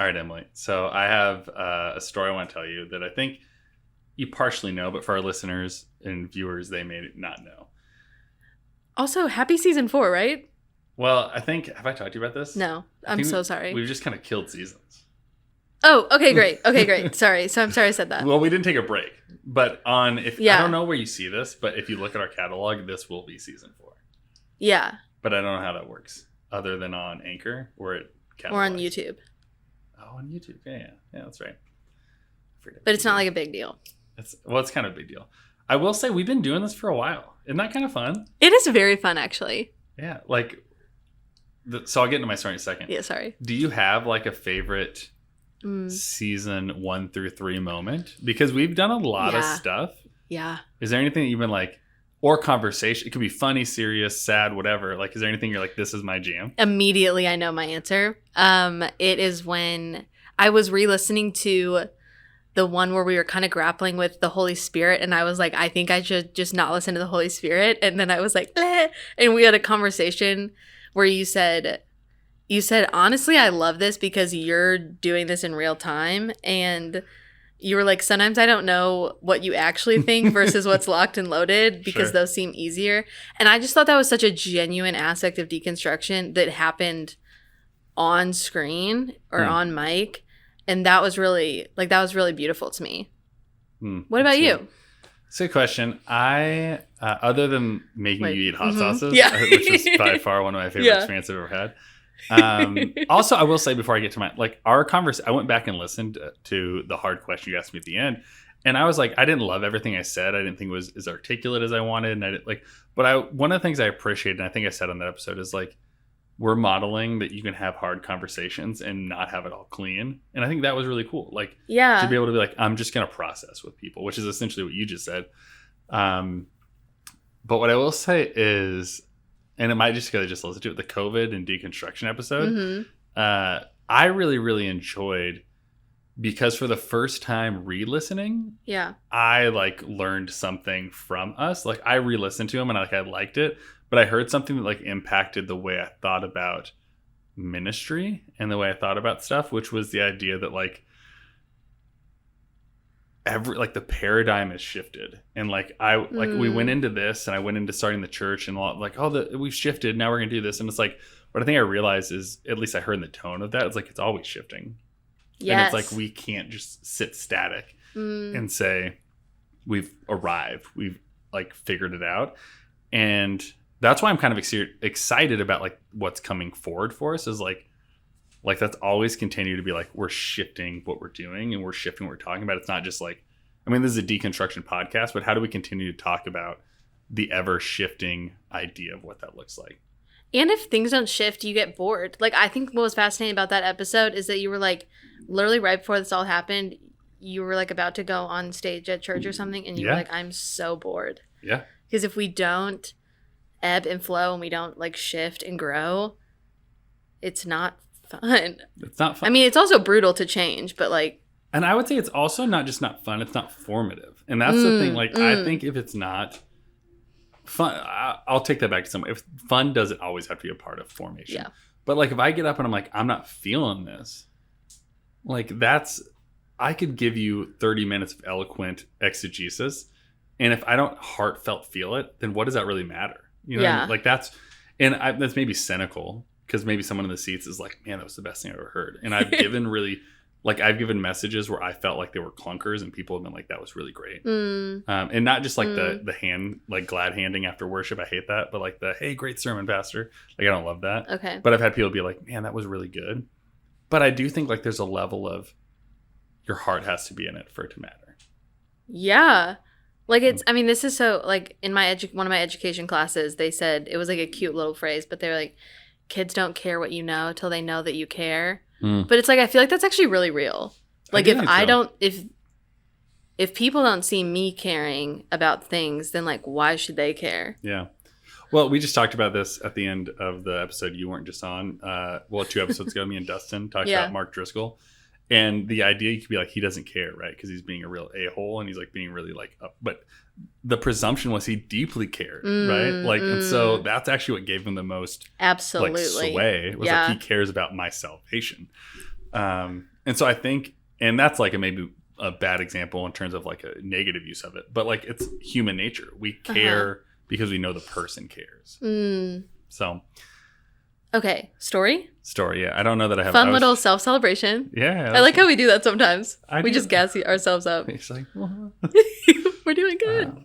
All right, Emily. So I have a story I want to tell you that I think you partially know, but for our listeners and viewers, they may not know. Also, happy season 4, right? Well, I think, have I talked to you about this? No, I'm so sorry. We've just kind of killed seasons. Oh, okay, great. Okay, great. Sorry. So I'm sorry I said that. Well, we didn't take a break, but I don't know where you see this, but if you look at our catalog, this will be season 4. Yeah. But I don't know how that works other than on Anchor or on YouTube. Oh, on YouTube. Yeah, that's right. But it's not like a big deal. It's kind of a big deal. I will say we've been doing this for a while. Isn't that kind of fun? It is very fun, actually. Yeah, so I'll get into my story in a second. Yeah, sorry. Do you have like a favorite season 1 through 3 moment? Because we've done a lot of stuff. Yeah. Is there anything that you've been like, or conversation? It could be funny, serious, sad, whatever. Like, is there anything you're like, this is my jam? Immediately, I know my answer. It is when I was re-listening to the one where we were kind of grappling with the Holy Spirit, and I was like, I think I should just not listen to the Holy Spirit. And then I was like, and we had a conversation where you said, honestly, I love this because you're doing this in real time. And you were like, sometimes I don't know what you actually think versus what's locked and loaded because those seem easier. And I just thought that was such a genuine aspect of deconstruction that happened on screen or on mic. And that was really beautiful to me. What about you? It's a good question. I, other than making you eat hot sauces, which is by far one of my favorite experiences I've ever had. Also, I will say before I get to our conversation, I went back and listened to the hard question you asked me at the end. And I was like, I didn't love everything I said. I didn't think it was as articulate as I wanted. And I didn't but one of the things I appreciated, and I think I said on that episode, is like, we're modeling that you can have hard conversations and not have it all clean. And I think that was really cool. Like, to be able to be like, I'm just going to process with people, which is essentially what you just said. But what I will say is, and it might just because I just listened to it, the COVID and deconstruction episode, I really, really enjoyed, because for the first time re-listening, I like learned something from us. Like, I re-listened to them and I liked it. But I heard something that like impacted the way I thought about ministry and the way I thought about stuff, which was the idea that like the paradigm has shifted. And like we went into this, and I went into starting the church, and like, we've shifted, now we're gonna do this. And it's like, what I think I realized is, at least I heard in the tone of that, it's like it's always shifting. And it's like we can't just sit static and say we've arrived, we've like figured it out. And that's why I'm kind of excited about like what's coming forward for us, is like that's always continue to be like, we're shifting what we're doing and we're shifting what we're talking about. It's not just like, I mean, this is a deconstruction podcast, but how do we continue to talk about the ever shifting idea of what that looks like? And if things don't shift, you get bored. Like, I think what was fascinating about that episode is that you were like, literally right before this all happened, you were like about to go on stage at church or something, and you were like, I'm so bored. Yeah. Because if we don't ebb and flow and we don't like shift and grow, it's not fun. It's not fun. I mean, it's also brutal to change, but like, and I would say it's also not just not fun, it's not formative. And that's the thing. Like, I think if it's not fun, I'll take that back to someone. If fun doesn't always have to be a part of formation. Yeah. But like, if I get up and I'm like, I'm not feeling this, like I could give you 30 minutes of eloquent exegesis. And if I don't heartfelt feel it, then what does that really matter? You know, like that's maybe cynical, because maybe someone in the seats is like, man, that was the best thing I ever heard. And I've given messages where I felt like they were clunkers, and people have been like, that was really great. And not just like the hand, like glad handing after worship. I hate that. But like hey, great sermon, pastor. Like, I don't love that. Okay. But I've had people be like, man, that was really good. But I do think like there's a level of your heart has to be in it for it to matter. Yeah. Like, it's, I mean, this is so, like, in my one of my education classes, they said, it was like a cute little phrase, but they're like, kids don't care what you know till they know that you care. But it's like, I feel like that's actually really real. Like, if people don't see me caring about things, then like, why should they care? Yeah. Well, we just talked about this at the end of the episode you weren't just on. 2 episodes ago, me and Dustin talked about Mark Driscoll. And the idea, you could be like, he doesn't care, right? Because he's being a real a-hole, and he's like being really like up. But the presumption was he deeply cared, right? Like, and so that's actually what gave him the most like sway. It was like, he cares about my salvation. And so I think, and that's like maybe a bad example in terms of like a negative use of it, but like it's human nature. We care because we know the person cares. So. Okay. Story. Yeah. I don't know that I have fun little self-celebration. Yeah. I like how we do that sometimes. We just gas ourselves up. It's like, we're doing good.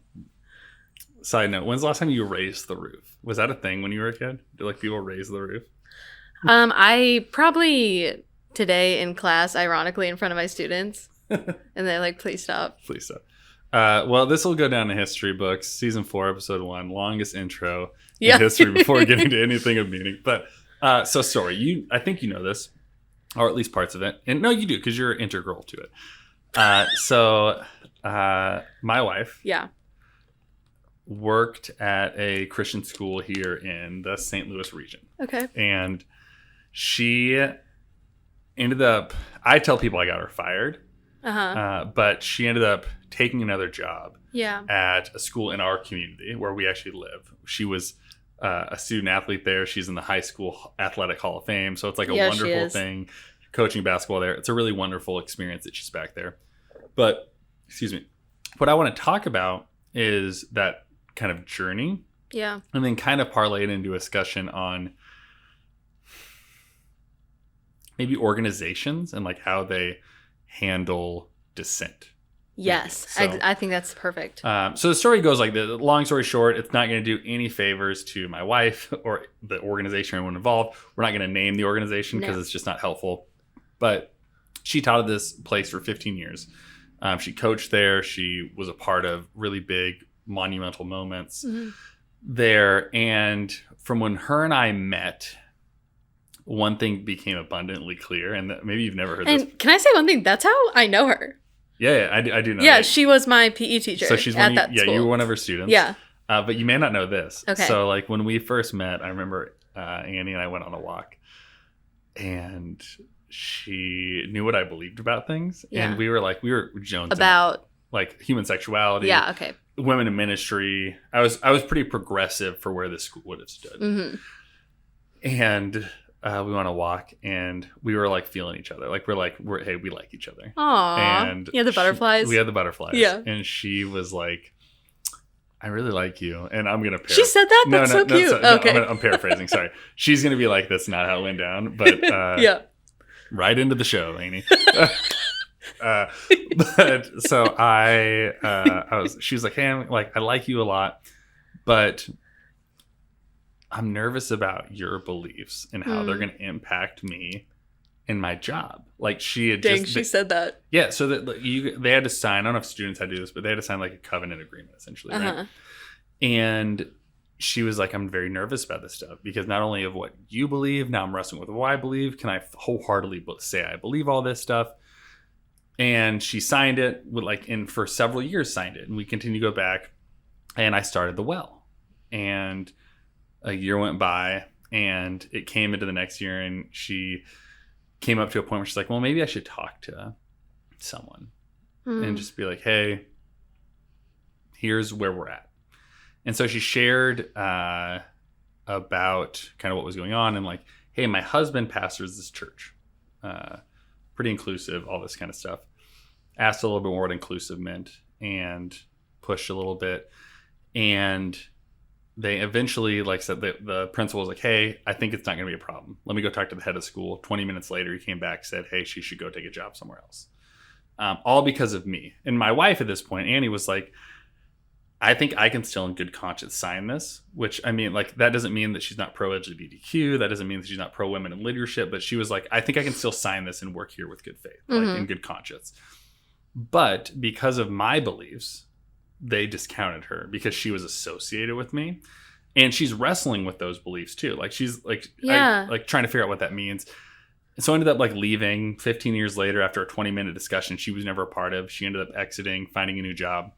Side note, when's the last time you raised the roof? Was that a thing when you were a kid? Did like people raise the roof? I probably today in class, ironically, in front of my students. And they're like, please stop. Please stop. Well, this will go down in history books. Season 4, episode 1, longest intro in history before getting to anything of meaning. But so sorry, I think you know this, or at least parts of it. And no, you do, because you're integral to it. So my wife worked at a Christian school here in the St. Louis region. Okay. And she ended up, I tell people I got her fired. But she ended up taking another job at a school in our community where we actually live. She was a student athlete there. She's in the high school athletic hall of fame. So it's like a wonderful thing, coaching basketball there. It's a really wonderful experience that she's back there. But, excuse me, what I want to talk about is that kind of journey. Yeah. And then kind of parlay it into a discussion on maybe organizations and like how they handle dissent. Yes, so, I think that's perfect. So the story goes like this. Long story short, it's not going to do any favors to my wife or the organization or anyone involved. We're not going to name the organization because it's just not helpful. But she taught at this place for 15 years. She coached there. She was a part of really big monumental moments there. And from when her and I met, one thing became abundantly clear, and maybe you've never heard this. And can I say one thing? That's how I know her. Yeah, I do know. Yeah, she was my PE teacher. So she's at that school. You were one of her students. Yeah. But you may not know this. Okay. So like when we first met, I remember Annie and I went on a walk, and she knew what I believed about things, and we were jonesing about like human sexuality. Yeah. Okay. Women in ministry. I was pretty progressive for where this school would have stood, and. We went on a walk and we were like feeling each other. Like we like each other. Aww. And you had the butterflies? We had the butterflies. Yeah. And she was like, I really like you. And I'm going to She said that? That's so cute. Okay. I'm paraphrasing. Sorry. She's going to be like, that's not how it went down. But yeah. Right into the show, Annie. But so she was like, hey, I like you a lot, but I'm nervous about your beliefs and how they're going to impact me in my job. Like she had she said that. Yeah. So that they had to sign, I don't know if students had to do this, but they had to sign like a covenant agreement essentially. Right. And she was like, I'm very nervous about this stuff because not only of what you believe, now I'm wrestling with what I believe. Can I wholeheartedly say I believe all this stuff? And she signed it and for several years signed it. And we continue to go back and I started the well. And a year went by and it came into the next year and she came up to a point where she's like, well, maybe I should talk to someone and just be like, hey, here's where we're at. And so she shared about kind of what was going on and like, hey, my husband pastors this church, pretty inclusive, all this kind of stuff. Asked a little bit more what inclusive meant and pushed a little bit. And they eventually, like I said, the principal was like, hey, I think it's not going to be a problem. Let me go talk to the head of school. 20 minutes later, he came back, said, hey, she should go take a job somewhere else. All because of me. And my wife at this point, Annie, was like, I think I can still in good conscience sign this, which, I mean, like, that doesn't mean that she's not pro-LGBTQ. That doesn't mean that she's not pro-women in leadership. But she was like, I think I can still sign this and work here with good faith, like in good conscience. But because of my beliefs, they discounted her because she was associated with me, and she's wrestling with those beliefs too. Like she's like, trying to figure out what that means. And so I ended up like leaving 15 years later after a 20-minute discussion she was never a part of. She ended up exiting, finding a new job.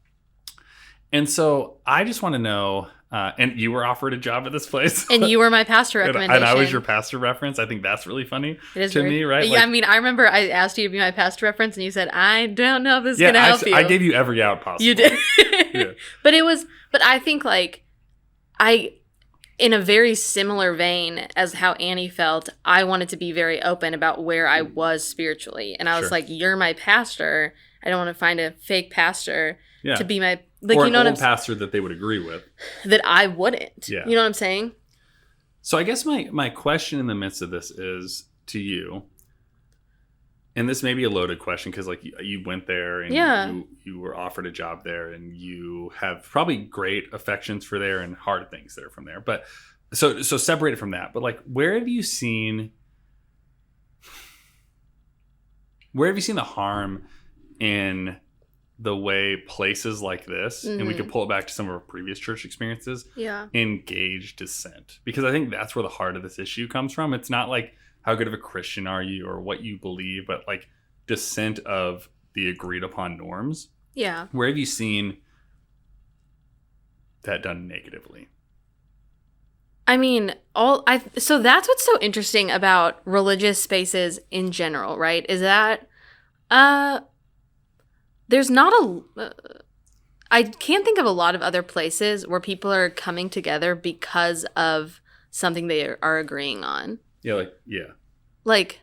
And so I just want to know, and you were offered a job at this place. And you were my pastor recommendation. And I was your pastor reference. I think that's really funny to me, right? Yeah, like, I mean, I remember I asked you to be my pastor reference and you said, I don't know if this is going to help you. I gave you every out possible. You did. Yeah. But I think like, in a very similar vein as how Annie felt, I wanted to be very open about where I was spiritually. And I was like, you're my pastor. I don't want to find a fake pastor to be my... Like, or you know an old pastor that they would agree with. That I wouldn't. Yeah. You know what I'm saying? So I guess my question in the midst of this is to you, and this may be a loaded question because like you went there and you were offered a job there and you have probably great affections for there and hard things there from there. But so separated from that, but like where have you seen the harm in the way places like this, and we could pull it back to some of our previous church experiences, engage dissent? Because I think that's where the heart of this issue comes from. It's not like how good of a Christian are you or what you believe, but like dissent of the agreed upon norms. Yeah. Where have you seen that done negatively? I mean, so that's what's so interesting about religious spaces in general, right? Is that there's not I can't think of a lot of other places where people are coming together because of something they are agreeing on. Like,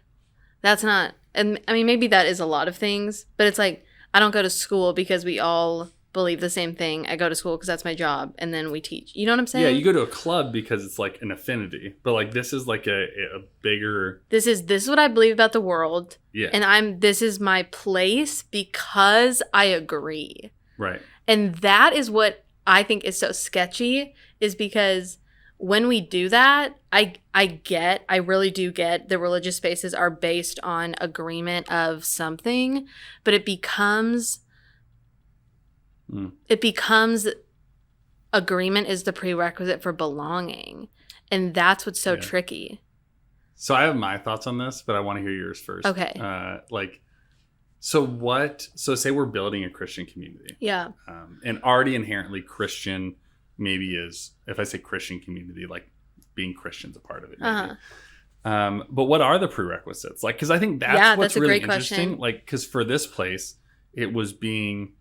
that's not, and I mean, maybe that is a lot of things, but it's like, I don't go to school because we all believe the same thing. I go to school because that's my job, and then we teach. You know what I'm saying? Yeah, you go to a club because it's like an affinity, but like this is like a bigger... This is what I believe about the world. Yeah. And this is my place because I agree. Right. And that is what I think is so sketchy, is because when we do that, I really do get the religious spaces are based on agreement of something, but it becomes agreement is the prerequisite for belonging. And that's what's so tricky. So I have my thoughts on this, but I want to hear yours first. Okay. So say we're building a Christian community. Yeah. And already inherently Christian maybe is, if I say Christian community, like being Christian's a part of it. Maybe. But what are the prerequisites? Like, because I think that's what's really interesting. Question. Like, because for this place, it was being,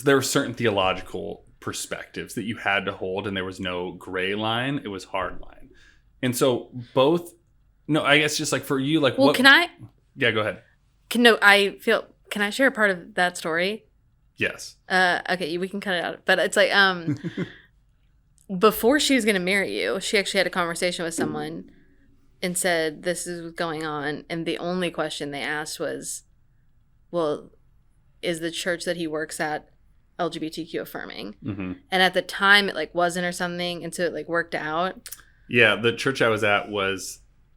there were certain theological perspectives that you had to hold, and there was no gray line. It was hard line. And so I guess just like for you, like, well, can I? Yeah, go ahead. Can I share a part of that story? Yes. Okay, we can cut it out. But it's like, before she was going to marry you, she actually had a conversation with someone and said, this is what's going on. And the only question they asked was, well, is the church that he works at LGBTQ affirming? Mm-hmm. And at the time it like wasn't or something. And so it like worked out. Yeah. The church I was at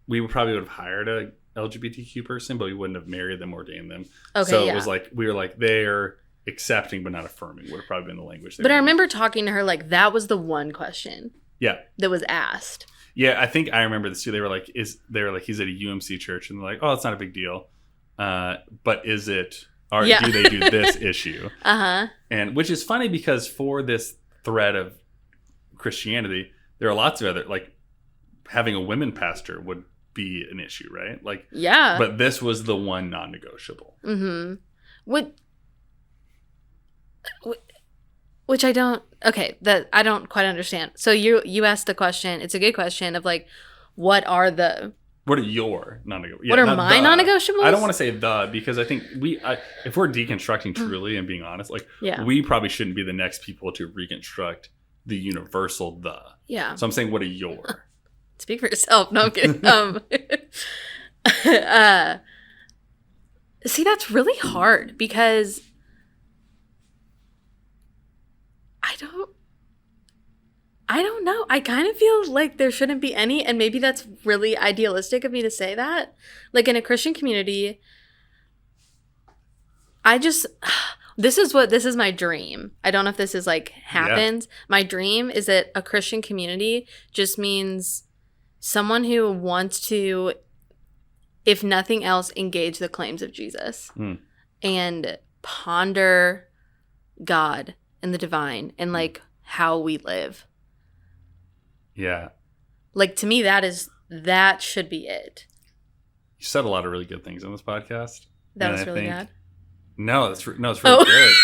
we probably would have hired a LGBTQ person, but we wouldn't have married them, ordained them. Okay, so it was like, we were like, they're accepting but not affirming would have probably been the language. But I remember talking to her like that was the one question. Yeah. That was asked. Yeah, I think I remember this too. They were like, he's at a UMC church, and they're like, oh, it's not a big deal. But is it? Or do they do this issue? And which is funny because for this thread of Christianity, there are lots of other, like having a women pastor would be an issue, right? Like, yeah. But this was the one non-negotiable. Mm-hmm. Which I don't quite understand. So you asked the question. It's a good question of like, what are your non-negotiables? What are my non-negotiables? I don't want to say because I think if we're deconstructing truly and being honest, like we probably shouldn't be the next people to reconstruct the universal the. Yeah. So I'm saying, what are your? Speak for yourself. No, I'm kidding. See, that's really hard because I don't know. I kind of feel like there shouldn't be any, and maybe that's really idealistic of me to say that. Like in a Christian community, this is my dream. I don't know if this is like happens. Yeah. My dream is that a Christian community just means someone who wants to, if nothing else, engage the claims of Jesus and ponder God and the divine and like how we live. Yeah. Like to me, that should be it. You said a lot of really good things on this podcast. That was really bad. No, it's really good.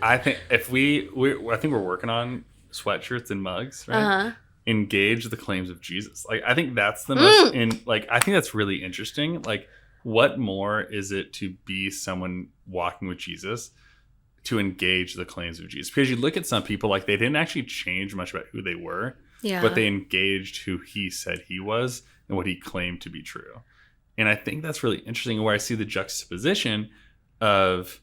I think I think we're working on sweatshirts and mugs, right? Engage the claims of Jesus. Like, I think that's the most, I think that's really interesting. Like, what more is it to be someone walking with Jesus, to engage the claims of Jesus? Because you look at some people, like, they didn't actually change much about who they were, but they engaged who he said he was and what he claimed to be true. And I think that's really interesting, where I see the juxtaposition of,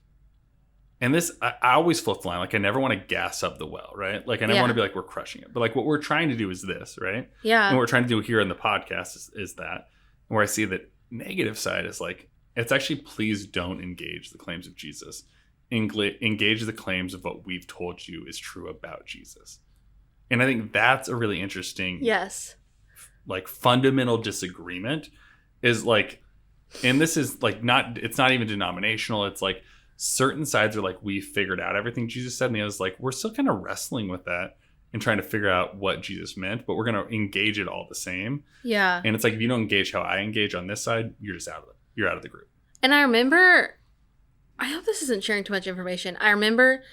and this, I always flip the line. Like, I never want to gas up the well, right? Like, I never want to be like, we're crushing it. But like, what we're trying to do is this, right? Yeah. And what we're trying to do here in the podcast is that. Where I see that negative side is like, it's actually, please don't engage the claims of Jesus. Engage the claims of what we've told you is true about Jesus. And I think that's a really interesting, like, fundamental disagreement is like, and this is like, it's not even denominational. It's like certain sides are like, we figured out everything Jesus said. And the other's like, we're still kind of wrestling with that and trying to figure out what Jesus meant, but we're going to engage it all the same. Yeah. And it's like, if you don't engage how I engage on this side, you're just out of it. You're out of the group. And I remember, I hope this isn't sharing too much information. I remember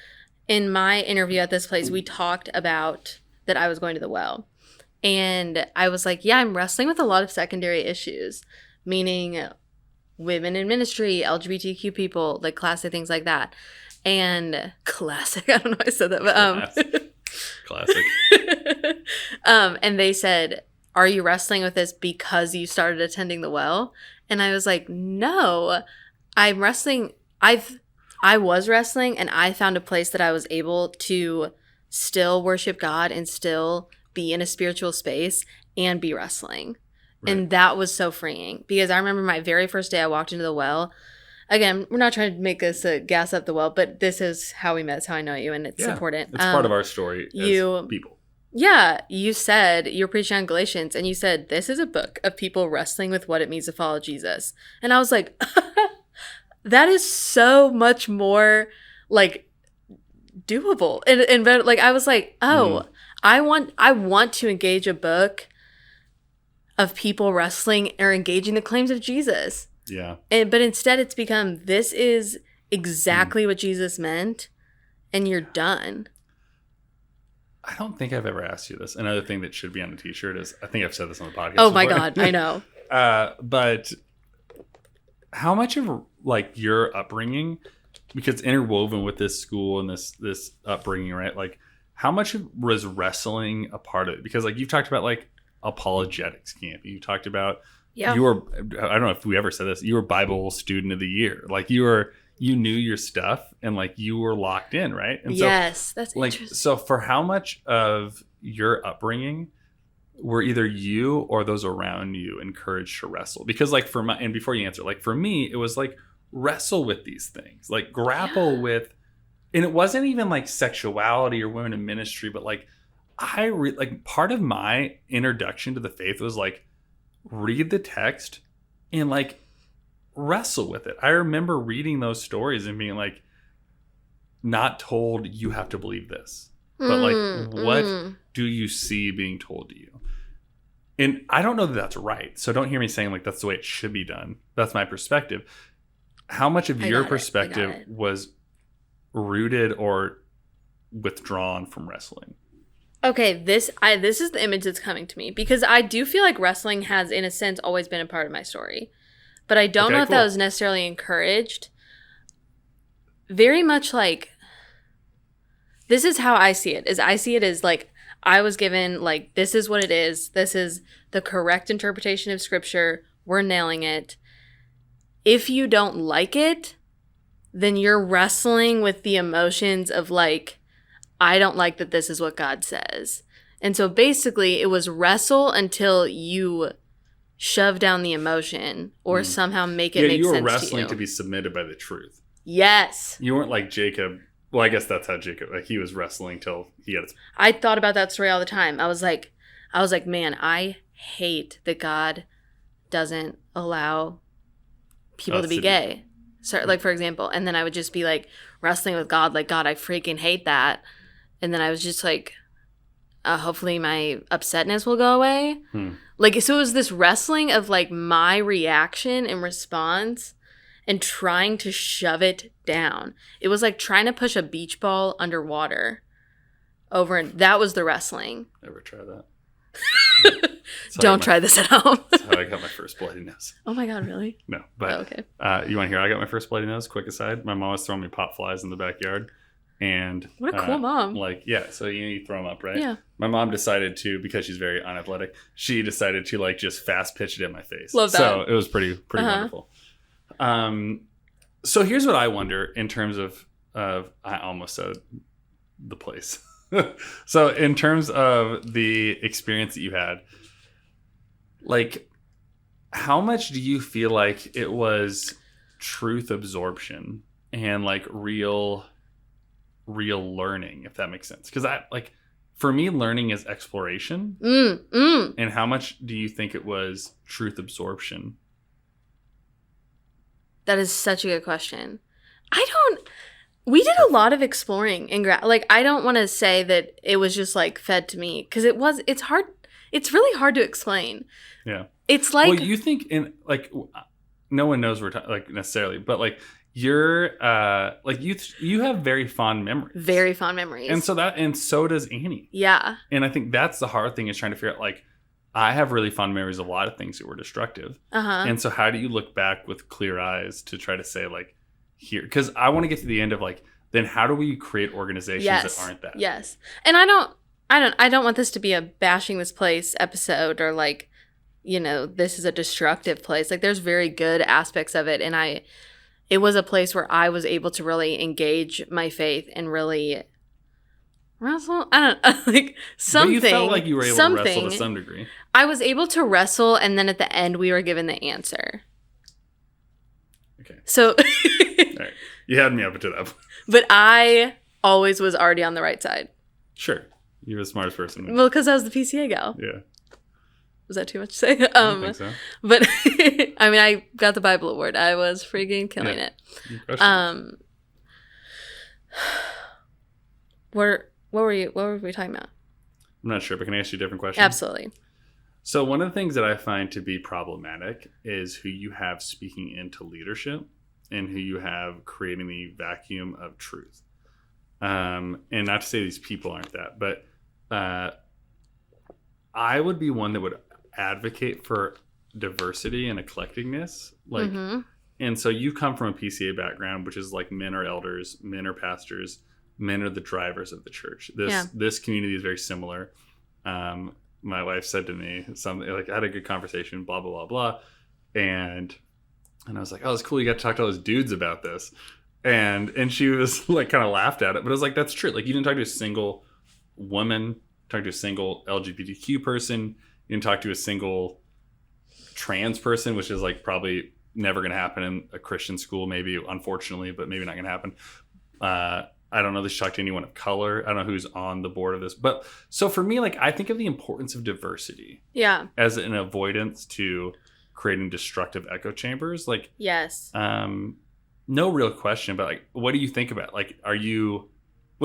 in my interview at this place, we talked about that I was going to the well. And I was like, yeah, I'm wrestling with a lot of secondary issues, meaning women in ministry, LGBTQ people, like classic things like that. And classic, I don't know why I said that, but classic. And they said, are you wrestling with this because you started attending the well? And I was like, no, I'm wrestling. I was wrestling, and I found a place that I was able to still worship God and still be in a spiritual space and be wrestling. Right. And that was so freeing, because I remember my very first day I walked into the well. Again, we're not trying to make this gas up the well, but this is how we met. It's how I know you, and it's important. It's part of our story as people. Yeah, you said, you were preaching on Galatians, and you said, this is a book of people wrestling with what it means to follow Jesus. And I was like, that is so much more, like, doable. And like, I was like, I want to engage a book of people wrestling or engaging the claims of Jesus. Yeah. But instead it's become, this is exactly what Jesus meant, and you're done. I don't think I've ever asked you this. Another thing that should be on a t-shirt is, I think I've said this on the podcast Oh my God, I know. But how much of, like, your upbringing, because interwoven with this school and this upbringing, right? Like, how much was wrestling a part of it? Because, like, you've talked about, like, apologetics camp. You talked about, you were, I don't know if we ever said this, you were Bible student of the year. Like, you knew your stuff, and, like, you were locked in, right? And yes, that's like, interesting. so for how much of your upbringing were either you or those around you encouraged to wrestle? Because, like, and before you answer, like, for me, it was like, wrestle with these things, like, grapple with, and it wasn't even like sexuality or women in ministry, but like, like, part of my introduction to the faith was like, read the text and, like, wrestle with it. I remember reading those stories and being like, not told you have to believe this, but like, what do you see being told to you? And I don't know that that's right, so don't hear me saying, like, that's the way it should be done. That's my perspective. How much of your perspective was rooted or withdrawn from wrestling? Okay, this is the image that's coming to me, because I do feel like wrestling has, in a sense, always been a part of my story. But I don't know if that was necessarily encouraged. Very much like, this is how I see it. I see it as, like, I was given, like, this is what it is. This is the correct interpretation of Scripture. We're nailing it. If you don't like it, then you're wrestling with the emotions of, like, I don't like that this is what God says. And so basically it was wrestle until you shove down the emotion or somehow make it make sense to you. You were wrestling to be submitted by the truth. Yes. You weren't like Jacob. Well, I guess that's how Jacob, like, he was wrestling till he had his... I thought about that story all the time. I was like, man, I hate that God doesn't allow people to be gay. So, like, for example, and then I would just be like wrestling with God, like, God, I freaking hate that. And then I was just like, hopefully my upsetness will go away. Like, so it was this wrestling of, like, my reaction and response and trying to shove it down. It was like trying to push a beach ball underwater. over, and that was the wrestling. Never try that. Don't try this at home. That's how I got my first bloody nose. Oh my God, really? No, but okay. You want to hear I got my first bloody nose? Quick aside, my mom was throwing me pop flies in the backyard. And what a cool mom. So you throw them up, right? Yeah. My mom decided to, because she's very unathletic, she decided to just fast pitch it in my face. Love that. So it was pretty wonderful. So here's what I wonder in terms of I almost said the place. So in terms of the experience that you had, how much do you feel like it was truth absorption and real learning, if that makes sense? Because for me, learning is exploration. And how much do you think it was truth absorption? That is such a good question. We did a lot of exploring and I don't want to say that it was just fed to me, because it's hard. It's really hard to explain. Yeah. It's well, you think no one knows we're necessarily, but you're you have very fond memories. Very fond memories. And so does Annie. Yeah. And I think that's the hard thing, is trying to figure out I have really fond memories of a lot of things that were destructive. And so how do you look back with clear eyes to try to say here, because I want to get to the end of then how do we create organizations that aren't that? Yes. And I don't want this to be a bashing this place episode, or this is a destructive place. there's very good aspects of it, and it was a place where I was able to really engage my faith and really wrestle. I don't know, something. But you felt like you were able to wrestle to some degree. I was able to wrestle, and then at the end we were given the answer. Okay. So all right. You had me up to that. But I always was already on the right side. Sure. You're the smartest person. Well, because I was the PCA gal. Yeah. Was that too much to say? I don't think so. But I got the Bible award. I was freaking killing it. What were we talking about? I'm not sure, but can I ask you a different question? Absolutely. So one of the things that I find to be problematic is who you have speaking into leadership and who you have creating the vacuum of truth. And not to say these people aren't that, but I would be one that would advocate for diversity and eclecticness. And so you come from a PCA background, which is men are elders, men are pastors, men are the drivers of the church. This community is very similar. My wife said to me something I had a good conversation, blah, blah, blah, blah. And I was like, oh, it's cool. You got to talk to all those dudes about this. And she was kind of laughed at it. But I was like, that's true. You didn't talk to a single woman, talk to a single LGBTQ person. You didn't talk to a single trans person, which is probably never going to happen in a Christian school, maybe, unfortunately, but maybe not going to happen. I don't know that she talked to anyone of color. I don't know who's on the board of this. But so for me, I think of the importance of diversity. Yeah. As an avoidance to creating destructive echo chambers. Yes. No real question, but what do you think about? What do you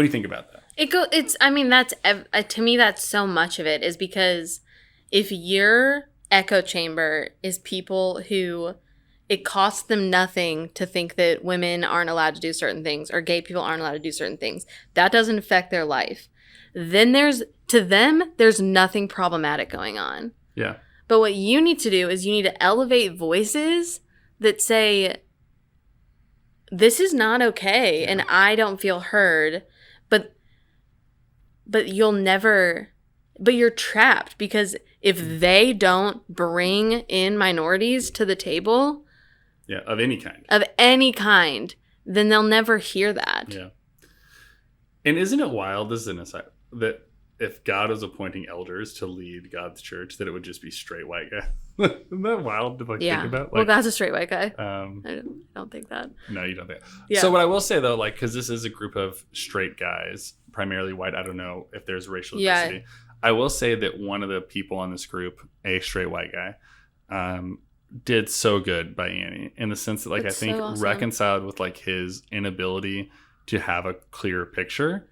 think about that? That's to me, that's so much of it, is because if your echo chamber is people who it costs them nothing to think that women aren't allowed to do certain things or gay people aren't allowed to do certain things, that doesn't affect their life, then there's nothing problematic going on. Yeah. But what you need to do is you need to elevate voices that say, this is not okay, and I don't feel heard, but you're trapped, because if they don't bring in minorities to the table, of any kind, then they'll never hear that. Yeah. And isn't it wild, this is an aside, that if God is appointing elders to lead God's church, that it would just be straight white guy? Isn't that wild to think about? Well, God's a straight white guy. I don't think that. No, you don't think that. Yeah. So what I will say, though, because this is a group of straight guys, primarily white, I don't know if there's racial diversity. I will say that one of the people on this group, a straight white guy, did so good by Annie, in the sense that I think so awesome. Reconciled with his inability to have a clear picture,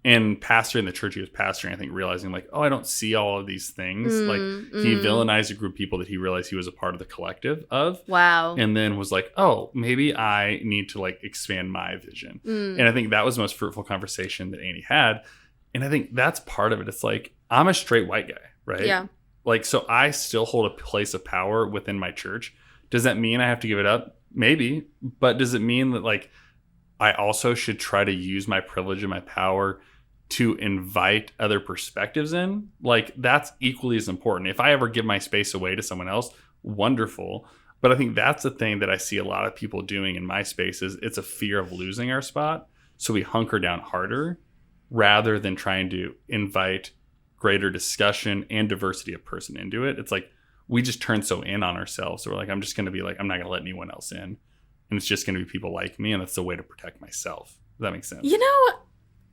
and pastoring the church he was pastoring, I think realizing I don't see all of these things. He villainized a group of people that he realized he was a part of the collective of. Wow. And then was oh, maybe I need to expand my vision. And I think that was the most fruitful conversation that Annie had. And I think that's part of it. It's like, I'm a straight white guy, right? Yeah. Like, so I still hold a place of power within my church. Does that mean I have to give it up? Maybe. But does it mean that, like, I also should try to use my privilege and my power to invite other perspectives in? Like, that's equally as important. If I ever give my space away to someone else, wonderful. But I think that's the thing that I see a lot of people doing in my space is it's a fear of losing our spot. So we hunker down harder rather than trying to invite greater discussion and diversity of person into it. It's like we just turn so in on ourselves. So we're like, I'm just going to be like, I'm not going to let anyone else in. And it's just going to be people like me. And that's the way to protect myself. Does that make sense? You know,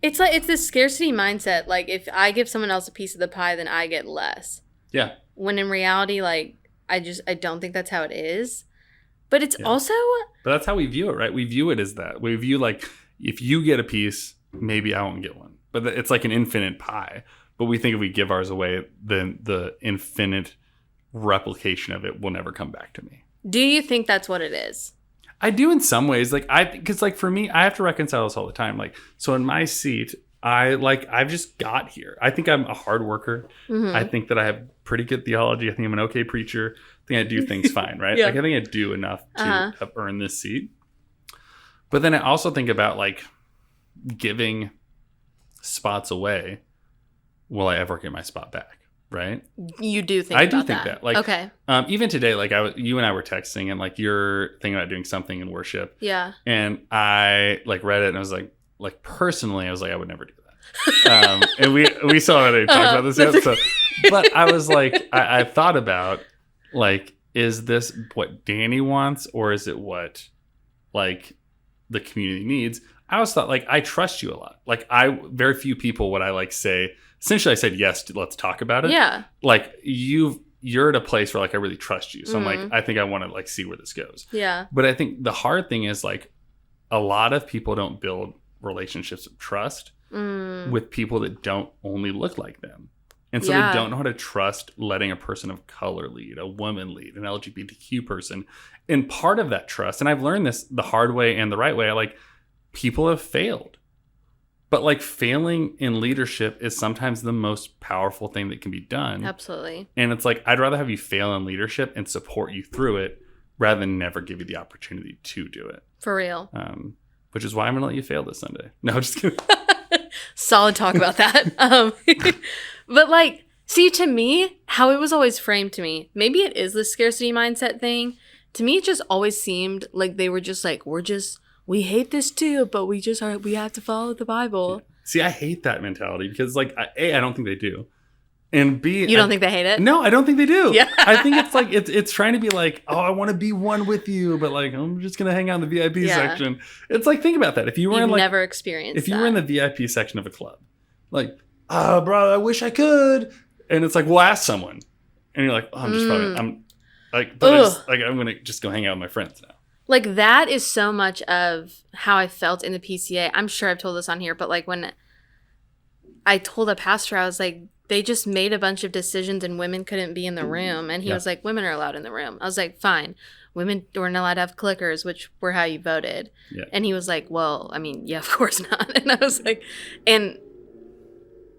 it's like, it's this scarcity mindset. Like, if I give someone else a piece of the pie, then I get less. Yeah. When in reality, like, I don't think that's how it is. But it's also... But that's how we view it, right? We view it as that. We view, like, if you get a piece, maybe I won't get one. But it's like an infinite pie. But we think if we give ours away, then the infinite replication of it will never come back to me. Do you think that's what it is? I do in some ways. Like, because like for me, I have to reconcile this all the time. Like, so in my seat, I've just got here. I think I'm a hard worker. Mm-hmm. I think that I have pretty good theology. I think I'm an okay preacher. I think I do things fine, right? Like, I think I do enough to have earned this seat. But then I also think about, like, giving spots away. Will I ever get my spot back? Right? You do think I about do think that. Like, okay. Even today, like, you and I were texting, and like you're thinking about doing something in worship. Yeah. And I like read it, and I was like personally, I was like, I would never do that. And we saw already talked about this yet. So, but I was like, I thought about, like, is this what Danny wants, or is it what, like, the community needs? I always thought, like, I trust you a lot. Like, very few people would I like say. Essentially, I said yes. Let's talk about it. Yeah. Like, you're at a place where, like, I really trust you. So I'm like, I think I want to, like, see where this goes. Yeah. But I think the hard thing is, like, a lot of people don't build relationships of trust with people that don't only look like them. And so they don't know how to trust letting a person of color lead, a woman lead, an LGBTQ person. And part of that trust, and I've learned this the hard way and the right way, like, people have failed. But, like, failing in leadership is sometimes the most powerful thing that can be done. Absolutely. And it's like, I'd rather have you fail in leadership and support you through it rather than never give you the opportunity to do it. For real. Which is why I'm going to let you fail this Sunday. No, I'm just kidding. Solid talk about that. But, like, see, to me, how it was always framed to me, maybe it is the scarcity mindset thing. To me, it just always seemed like they were just like, we hate this too, but we have to follow the Bible. Yeah. See, I hate that mentality because, like, A, I don't think they do. And B, you don't think they hate it? No, I don't think they do. Yeah. I think it's like, it's trying to be like, oh, I want to be one with you, but, like, I'm just going to hang out in the VIP section. It's like, think about that. If you were never experienced if you were in the VIP section of a club, like, oh, bro, I wish I could. And it's like, well, ask someone. And you're like, oh, I'm going to just go hang out with my friends now. Like, that is so much of how I felt in the PCA. I'm sure I've told this on here, but, like, when I told a pastor, I was like, they just made a bunch of decisions and women couldn't be in the room. And he was like, women are allowed in the room. I was like, fine. Women weren't allowed to have clickers, which were how you voted. Yeah. And he was like, well, I mean, yeah, of course not. And I was like, and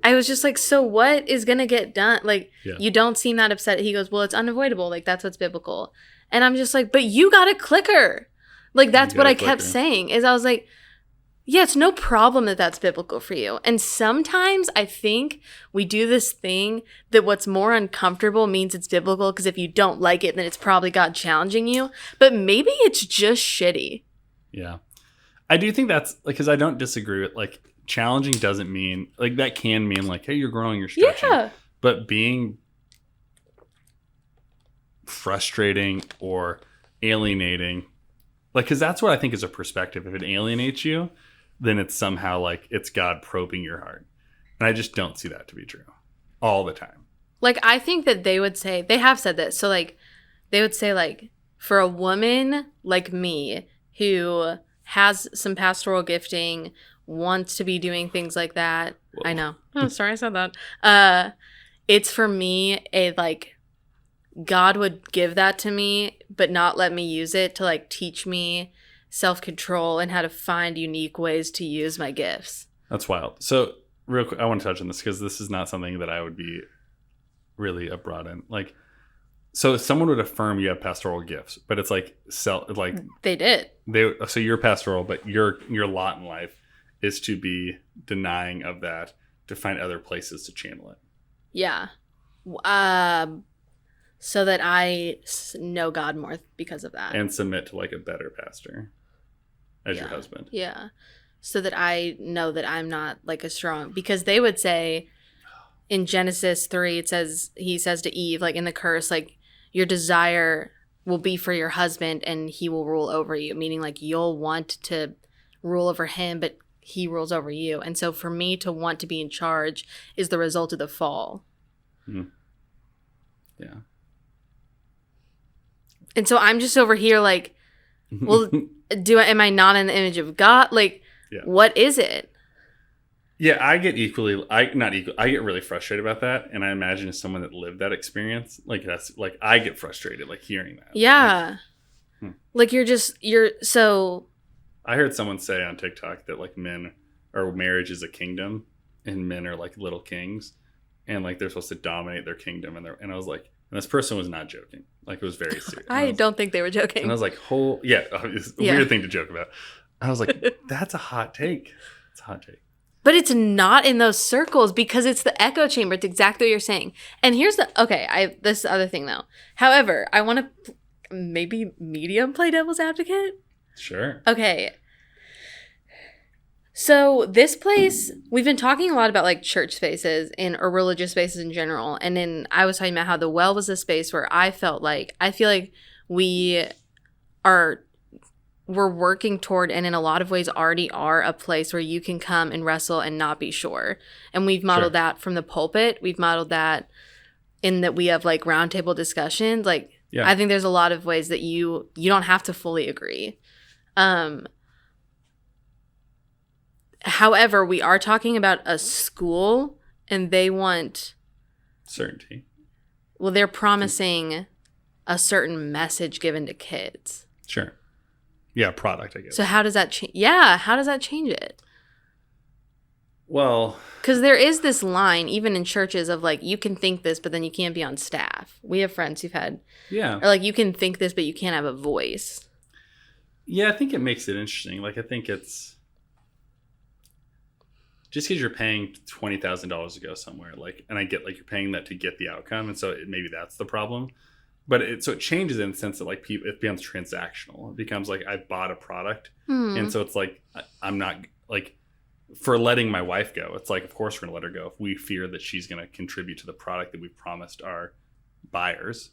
I was just like, so what is going to get done? Like, you don't seem that upset. He goes, well, it's unavoidable. Like, that's what's biblical. And I'm just like, but you got a clicker. Like, that's what I kept saying is I was like, yeah, it's no problem that that's biblical for you. And sometimes I think we do this thing that what's more uncomfortable means it's biblical because if you don't like it, then it's probably God challenging you. But maybe it's just shitty. Yeah. I do think that's, like, because I don't disagree with, like, challenging doesn't mean, like, that can mean, like, hey, you're growing, you're stretching. Yeah. But being frustrating or alienating, like, because that's what I think is a perspective. If it alienates you, then it's somehow like it's God probing your heart. And I just don't see that to be true all the time. Like, I think that they would say, they have said this. So, like, they would say, like, for a woman like me who has some pastoral gifting, wants to be doing things like that. Whoa. I know. Oh, sorry I said that. It's for me like, God would give that to me, but not let me use it to, like, teach me self-control and how to find unique ways to use my gifts. That's wild. So real quick, I want to touch on this because this is not something that I would be really abroad in. Like, so someone would affirm you have pastoral gifts, but it's like they did. So you're pastoral, but your lot in life is to be denying of that, to find other places to channel it. Yeah. So that I know God more because of that. And submit to like a better pastor as your husband. Yeah. So that I know that I'm not like a strong, because they would say in Genesis 3, he says to Eve, like in the curse, like your desire will be for your husband and he will rule over you. Meaning like you'll want to rule over him, but he rules over you. And so for me to want to be in charge is the result of the fall. Yeah. And so I'm just over here like, well, am I not in the image of God? Like, what is it? Yeah, I get really frustrated about that. And I imagine as someone that lived that experience, like that's like, I get frustrated, like hearing that. Yeah. Like so. I heard someone say on TikTok that like marriage is a kingdom and men are like little kings and like they're supposed to dominate their kingdom. And I was like, and this person was not joking. Like it was very serious. I don't think they were joking. And I was like, it's a weird thing to joke about. I was like, that's a hot take. It's a hot take. But it's not in those circles because it's the echo chamber. It's exactly what you're saying. And here's this other thing though. However, I want to maybe medium play devil's advocate. Sure. Okay. So this place, we've been talking a lot about like church spaces or religious spaces in general. And then I was talking about how the well was a space where I feel like we're working toward, and in a lot of ways already are, a place where you can come and wrestle and not be sure. And we've modeled that from the pulpit. We've modeled that in that we have like roundtable discussions. Like, I think there's a lot of ways that you don't have to fully agree. However, we are talking about a school and they want certainty. Well, they're promising a certain message given to kids. Sure. Yeah, product, I guess. So how does that change? Yeah, how does that change it? Well, because there is this line, even in churches, of like, you can think this, but then you can't be on staff. We have friends who've had, or like, you can think this, but you can't have a voice. Yeah, I think it makes it interesting. Like, I think it's just because you're paying $20,000 to go somewhere, like, and I get like you're paying that to get the outcome, and so maybe that's the problem. But it changes in the sense that like it becomes transactional. It becomes like I bought a product, and so it's like I'm not like for letting my wife go. It's like of course we're gonna let her go if we fear that she's gonna contribute to the product that we promised our buyers.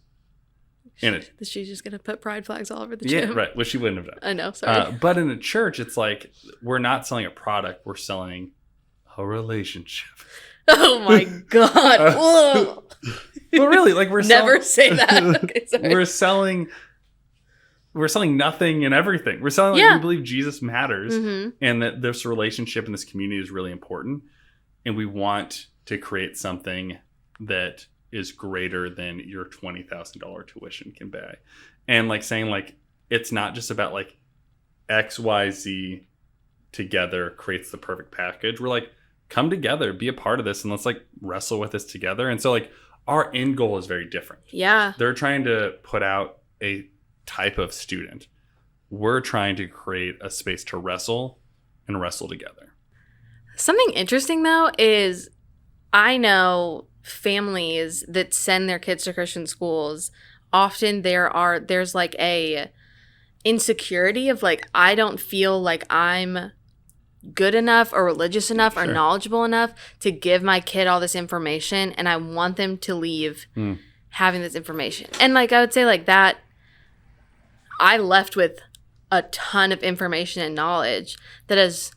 She's just gonna put pride flags all over the gym. Yeah, right. Which she wouldn't have done. I know. Sorry. But in a church, it's like we're not selling a product. We're selling a relationship. Oh my God. Whoa. But really, like we're never say that. Okay, sorry. We're selling nothing and everything. We're selling like we believe Jesus matters, and that this relationship in this community is really important, and we want to create something that is greater than your $20,000 tuition can pay. And like saying like it's not just about like XYZ together creates the perfect package. We're like, come together, be a part of this, and let's like wrestle with this together. And so like our end goal is very different. Yeah. They're trying to put out a type of student. We're trying to create a space to wrestle and wrestle together. Something interesting though is I know families that send their kids to Christian schools, often there's like a insecurity of like, I don't feel like I'm good enough or religious enough or knowledgeable enough to give my kid all this information, and I want them to leave having this information. And like I would say like that, I left with a ton of information and knowledge that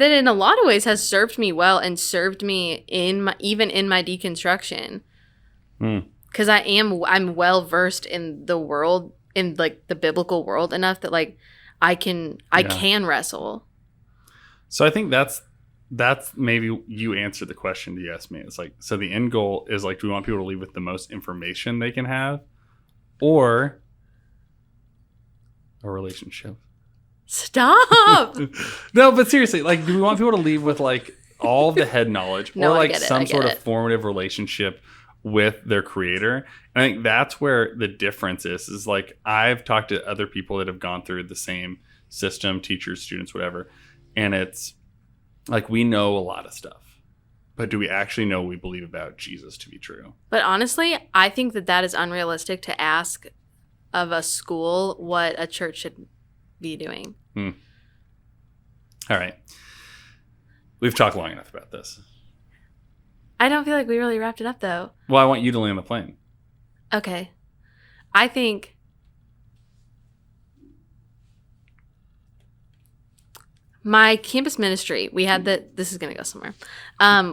in a lot of ways has served me well and served me even in my deconstruction. Because I'm well versed in the world, in like the biblical world enough that like I can wrestle. So I think that's maybe you answered the question you asked me. It's like, so the end goal is like, do we want people to leave with the most information they can have, or a relationship? Stop. No, but seriously, like, do we want people to leave with like all the head knowledge or like some sort of formative relationship with their creator. And I think that's where the difference is like I've talked to other people that have gone through the same system, teachers, students, whatever. And it's like we know a lot of stuff. But do we actually know what we believe about Jesus to be true? But honestly, I think that is unrealistic to ask of a school what a church should be doing. All right. We've talked long enough about this. I don't feel like we really wrapped it up, though. Well, I want you to land the plane. Okay. I think my campus ministry, we had this is going to go somewhere.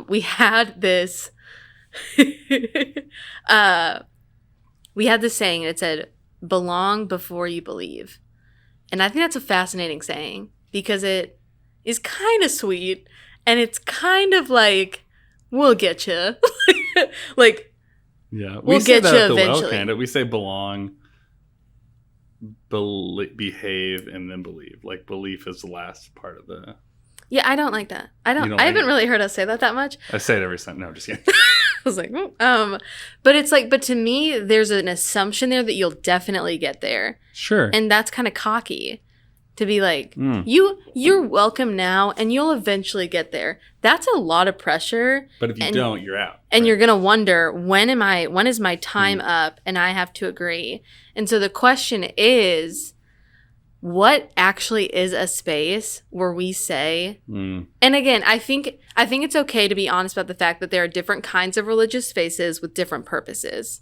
We had this, we had this saying, and it said, belong before you believe. And I think that's a fascinating saying because it is kind of sweet and it's kind of like, we'll get you. Like, yeah, we'll get you eventually. Well, we say belong, behave, and then believe. Like belief is the last part of the. Yeah, I don't like that. I haven't really heard us say that much. I say it every time. No, just kidding. I was like, but it's like, but to me, there's an assumption there that you'll definitely get there. Sure. And that's kind of cocky to be like, you're welcome now and you'll eventually get there. That's a lot of pressure. But if you don't, you're out. And you're going to wonder, when is my time up? And I have to agree. And so the question is, what actually is a space where we say, and again, I think it's okay to be honest about the fact that there are different kinds of religious spaces with different purposes.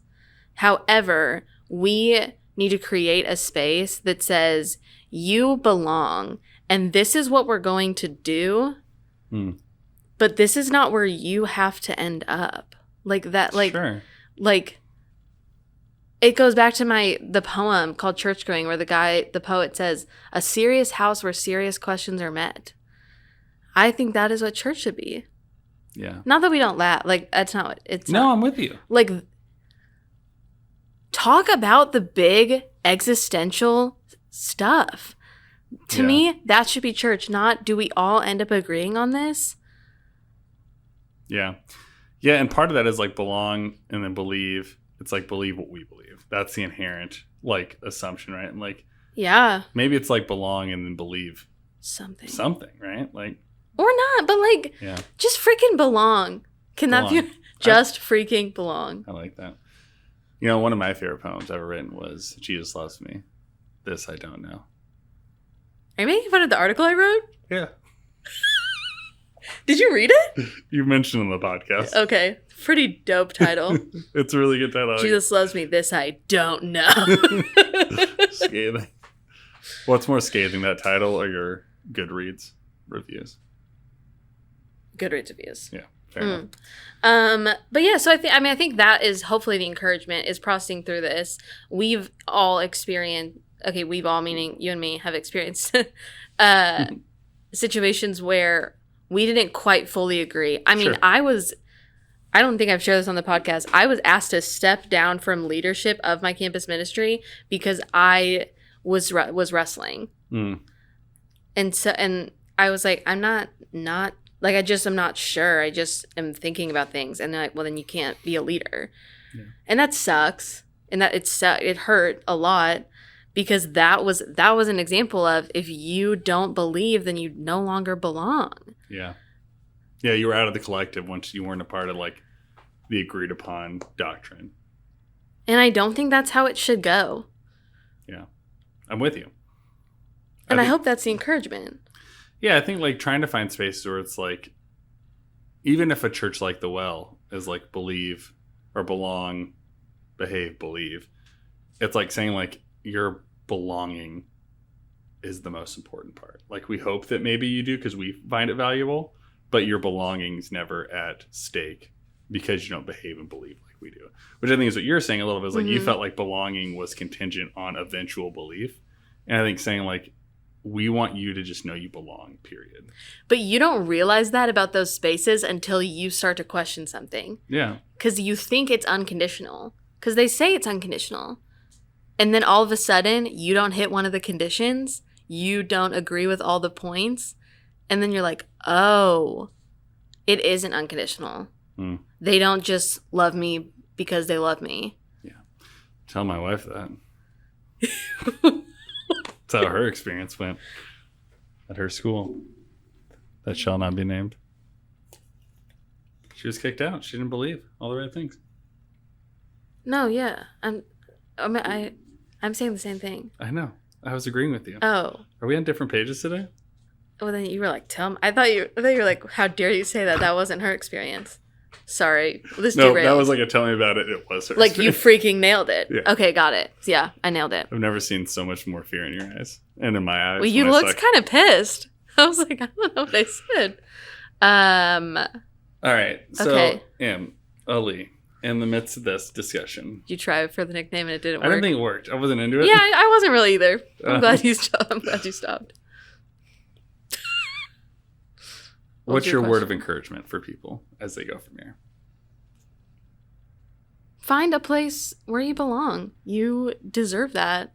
However, we need to create a space that says, you belong, and this is what we're going to do, but this is not where you have to end up. Like that, like, sure. Like, it goes back to the poem called Churchgoing, where the poet says, a serious house where serious questions are met. I think that is what church should be. Yeah. Not that we don't laugh. Like, that's not what it's. No, I'm with you. Like, talk about the big existential stuff. To me, that should be church, not do we all end up agreeing on this? Yeah. Yeah, and part of that is like belong and then believe. It's like believe what we believe. That's the inherent like assumption, right? And like, yeah, maybe it's like belong and then believe something, right? Like, or not, but like, just freaking belong. Can that be just freaking belong? I like that. You know, one of my favorite poems ever written was "Jesus Loves Me. This I Don't Know." Are you making fun of the article I wrote? Yeah. Did you read it? You mentioned in the podcast. Okay. Pretty dope title. It's a really good title. Jesus Loves Me. This I Don't Know. Scathing. What's more scathing, that title or your Goodreads reviews? Goodreads reviews. Yeah. Fair enough. But yeah, so I think that is hopefully the encouragement is processing through this. We've all experienced, we've all meaning you and me have experienced situations where we didn't quite fully agree. I mean, sure. I don't think I've shared this on the podcast. I was asked to step down from leadership of my campus ministry because I was wrestling. And I was like, I'm not like, I'm not sure. I just am thinking about things. And they're like, well, then you can't be a leader. Yeah. And that sucks. And that it hurt a lot because that was an example of, if you don't believe, then you no longer belong. Yeah. Yeah, you were out of the collective once you weren't a part of like the agreed upon doctrine. And I don't think that's how it should go. Yeah. I'm with you. And I hope that's the encouragement. Yeah, I think like trying to find spaces where it's like, even if a church like the Well is like believe or belong, behave, believe, it's like saying like your belonging is the most important part. Like we hope that maybe you do because we find it valuable, but your belonging's never at stake because you don't behave and believe like we do. Which I think is what you're saying a little bit, is like you felt like belonging was contingent on eventual belief. And I think saying like, we want you to just know you belong, period. But you don't realize that about those spaces until you start to question something. Yeah. Because you think it's unconditional. Because they say it's unconditional. And then all of a sudden, you don't hit one of the conditions. You don't agree with all the points. And then you're like, oh, it isn't unconditional. They don't just love me because they love me. Yeah. Tell my wife that. That's how her experience went at her school. That shall not be named. She was kicked out. She didn't believe all the right things. No, yeah. I'm saying the same thing. I know. I was agreeing with you. Oh. Are we on different pages today? Well, then you were like, tell me. I thought you were like, how dare you say that? That wasn't her experience. Sorry. This no, derailed. That was like a tell me about it. It was her like experience. You freaking nailed it. Yeah. Okay, got it. Yeah, I nailed it. I've never seen so much more fear in your eyes and in my eyes. Well, you looked kind of pissed. I was like, I don't know what I said. All right. So, okay. Ali, in the midst of this discussion. You tried for the nickname and it didn't work. I didn't think it worked. I wasn't into it. Yeah, I wasn't really either. I'm glad you stopped. What's your word of encouragement for people as they go from here? Find a place where you belong. You deserve that.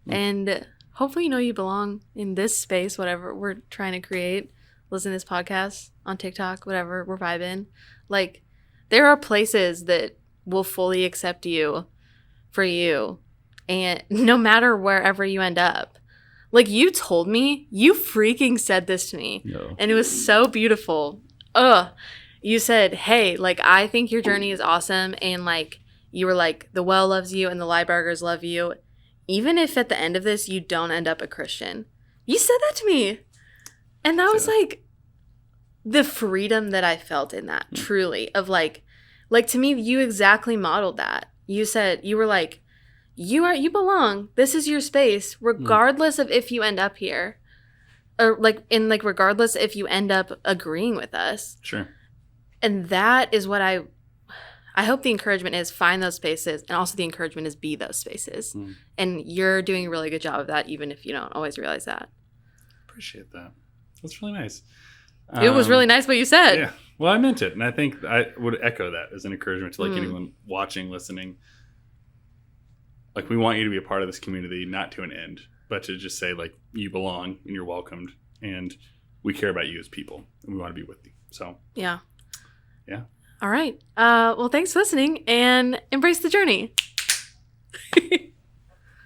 And hopefully you belong in this space, whatever we're trying to create. Listen to this podcast on TikTok, whatever we're vibing. Like, there are places that will fully accept you for you. And no matter wherever you end up. Like, you told me, you freaking said this to me. No. And it was so beautiful. You said, hey, like, I think your journey is awesome. And, like, you were like, the well loves you and the Liebergers love you. Even if at the end of this, you don't end up a Christian. You said that to me. And that was, like, the freedom that I felt in that, truly. Of, like, to me, you exactly modeled that. You said, you were like, you belong. This is your space, regardless of if you end up here. Or, like, regardless if you end up agreeing with us. Sure. And that is what I hope the encouragement is, find those spaces. And also the encouragement is be those spaces. And you're doing a really good job of that, even if you don't always realize that. Appreciate that. That's really nice. It was really nice what you said. Yeah. Well, I meant it. And I think I would echo that as an encouragement to, like, anyone watching, listening. Like, we want you to be a part of this community, not to an end, but to just say, like, you belong and you're welcomed. And we care about you as people. And we want to be with you. So. Yeah. Yeah. All right. Well, thanks for listening and embrace the journey.